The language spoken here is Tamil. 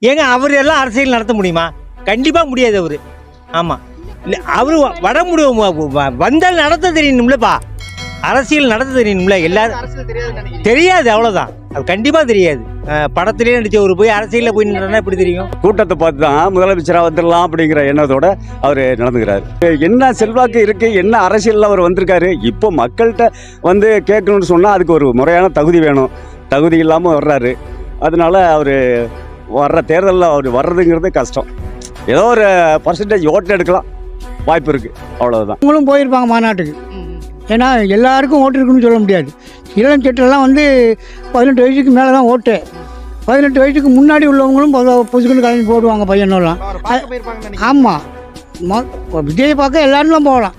ஏங்க அவர் எல்லாம் அரசியல் நடத்த முடியுமா? கண்டிப்பாக முடியாது அவர். ஆமாம், இல்லை அவர் வர முடியும், வந்தால் நடத்த தெரியணும்லப்பா, அரசியல் நடத்த தெரியணும்ல. எல்லாரும் தெரியாது, அவ்வளோதான். அது கண்டிப்பாக தெரியாது. படத்திலே நடித்தவர் போய் அரசியலில் போய் நின்றனா எப்படி தெரியும்? கூட்டத்தை பார்த்து தான் முதலமைச்சராக வந்துடலாம் அப்படிங்கிற எண்ணத்தோட அவர் நடந்துக்கிறாரு. என்ன செல்வாக்கு இருக்குது, என்ன அரசியலில் அவர் வந்திருக்காரு. இப்போ மக்கள்கிட்ட வந்து கேட்கணும்னு சொன்னால் அதுக்கு ஒரு முறையான தகுதி வேணும். தகுதி இல்லாமல் வர்றாரு. அதனால அவர் வர்ற தேர்தலில் அவர் வர்றதுங்கிறது கஷ்டம். ஏதோ ஒரு பர்சன்டேஜ் ஓட்டு எடுக்கலாம் வாய்ப்பு இருக்குது, அவ்வளோதான். அவங்களும் போயிருப்பாங்க மாநாட்டுக்கு. ஏன்னா எல்லாருக்கும் ஓட்டு இருக்குன்னு சொல்ல முடியாது. இளம் சட்டெல்லாம் வந்து 18 வயசுக்கு மேலே தான் ஓட்டு. 18 வயசுக்கு முன்னாடி உள்ளவங்களும் பொதுக்குன்னு கிளம்பி போடுவாங்க பையனெல்லாம். ஆமாம், விஜயை பார்க்க எல்லாரும் போகலாம்.